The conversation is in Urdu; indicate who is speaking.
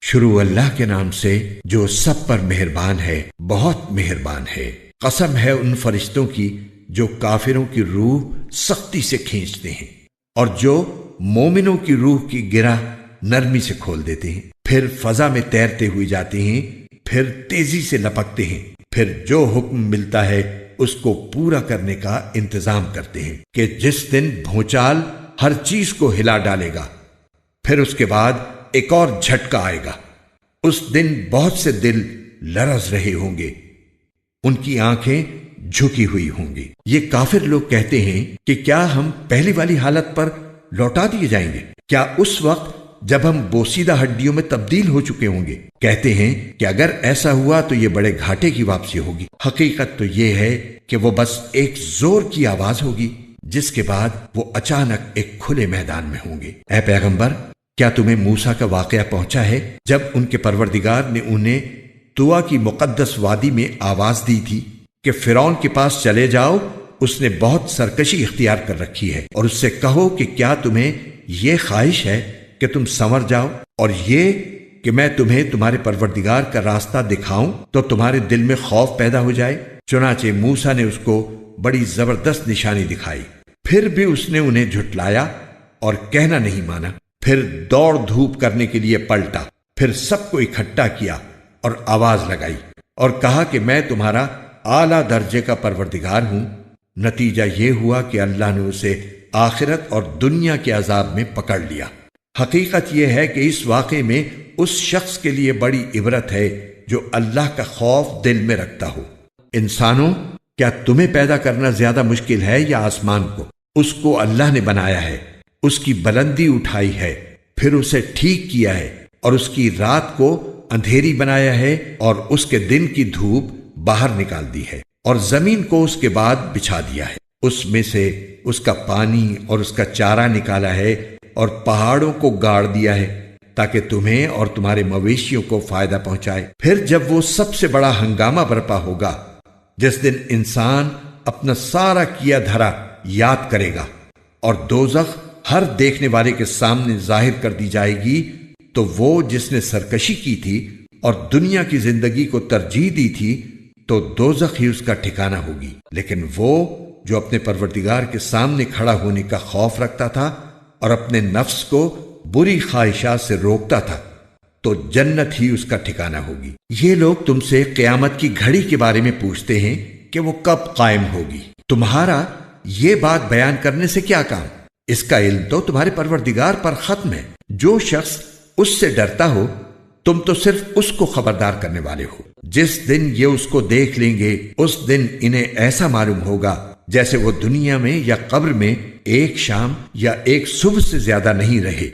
Speaker 1: شروع اللہ کے نام سے جو سب پر مہربان ہے، بہت مہربان ہے۔ قسم ہے ان فرشتوں کی جو کافروں کی روح سختی سے کھینچتے ہیں اور جو مومنوں کی روح کی گرہ نرمی سے کھول دیتے ہیں، پھر فضا میں تیرتے ہوئے جاتے ہیں، پھر تیزی سے لپکتے ہیں، پھر جو حکم ملتا ہے اس کو پورا کرنے کا انتظام کرتے ہیں کہ جس دن بھونچال ہر چیز کو ہلا ڈالے گا، پھر اس کے بعد ایک اور جھٹکا آئے گا۔ اس دن بہت سے دل لرز رہے ہوں گے، ان کی آنکھیں جھکی ہوئی ہوں گی۔ یہ کافر لوگ کہتے ہیں کہ کیا ہم پہلی والی حالت پر لوٹا دیے جائیں گے؟ کیا اس وقت جب ہم بوسیدہ ہڈیوں میں تبدیل ہو چکے ہوں گے؟ کہتے ہیں کہ اگر ایسا ہوا تو یہ بڑے گھاٹے کی واپسی ہوگی۔ حقیقت تو یہ ہے کہ وہ بس ایک زور کی آواز ہوگی جس کے بعد وہ اچانک ایک کھلے میدان میں ہوں گے۔ اے پیغمبر، کیا تمہیں موسیٰ کا واقعہ پہنچا ہے جب ان کے پروردگار نے انہیں طویٰ کی مقدس وادی میں آواز دی تھی کہ فرعون کے پاس چلے جاؤ، اس نے بہت سرکشی اختیار کر رکھی ہے، اور اس سے کہو کہ کیا تمہیں یہ خواہش ہے کہ تم سنور جاؤ، اور یہ کہ میں تمہیں تمہارے پروردگار کا راستہ دکھاؤں تو تمہارے دل میں خوف پیدا ہو جائے؟ چنانچہ موسیٰ نے اس کو بڑی زبردست نشانی دکھائی، پھر بھی اس نے انہیں جھٹلایا اور کہنا نہیں مانا۔ پھر دوڑ دھوپ کرنے کے لیے پلٹا، پھر سب کو اکٹھا کیا اور آواز لگائی اور کہا کہ میں تمہارا اعلیٰ درجے کا پروردگار ہوں۔ نتیجہ یہ ہوا کہ اللہ نے اسے آخرت اور دنیا کے عذاب میں پکڑ لیا۔ حقیقت یہ ہے کہ اس واقعے میں اس شخص کے لیے بڑی عبرت ہے جو اللہ کا خوف دل میں رکھتا ہو۔ انسانوں، کیا تمہیں پیدا کرنا زیادہ مشکل ہے یا آسمان کو؟ اس کو اللہ نے بنایا ہے، اس کی بلندی اٹھائی ہے، پھر اسے ٹھیک کیا ہے، اور اس کی رات کو اندھیری بنایا ہے اور اس کے دن کی دھوپ باہر نکال دی ہے، اور زمین کو اس کے بعد بچھا دیا ہے، اس میں سے اس کا پانی اور اس کا چارہ نکالا ہے، اور پہاڑوں کو گاڑ دیا ہے تاکہ تمہیں اور تمہارے مویشیوں کو فائدہ پہنچائے۔ پھر جب وہ سب سے بڑا ہنگامہ برپا ہوگا، جس دن انسان اپنا سارا کیا دھرا یاد کرے گا اور دوزخ ہر دیکھنے والے کے سامنے ظاہر کر دی جائے گی، تو وہ جس نے سرکشی کی تھی اور دنیا کی زندگی کو ترجیح دی تھی، تو دوزخ ہی اس کا ٹھکانہ ہوگی۔ لیکن وہ جو اپنے پروردگار کے سامنے کھڑا ہونے کا خوف رکھتا تھا اور اپنے نفس کو بری خواہشات سے روکتا تھا، تو جنت ہی اس کا ٹھکانہ ہوگی۔ یہ لوگ تم سے قیامت کی گھڑی کے بارے میں پوچھتے ہیں کہ وہ کب قائم ہوگی۔ تمہارا یہ بات بیان کرنے سے کیا کام؟ اس کا علم تو تمہارے پروردگار پر ختم ہے۔ جو شخص اس سے ڈرتا ہو، تم تو صرف اس کو خبردار کرنے والے ہو۔ جس دن یہ اس کو دیکھ لیں گے، اس دن انہیں ایسا معلوم ہوگا جیسے وہ دنیا میں یا قبر میں ایک شام یا ایک صبح سے زیادہ نہیں رہے۔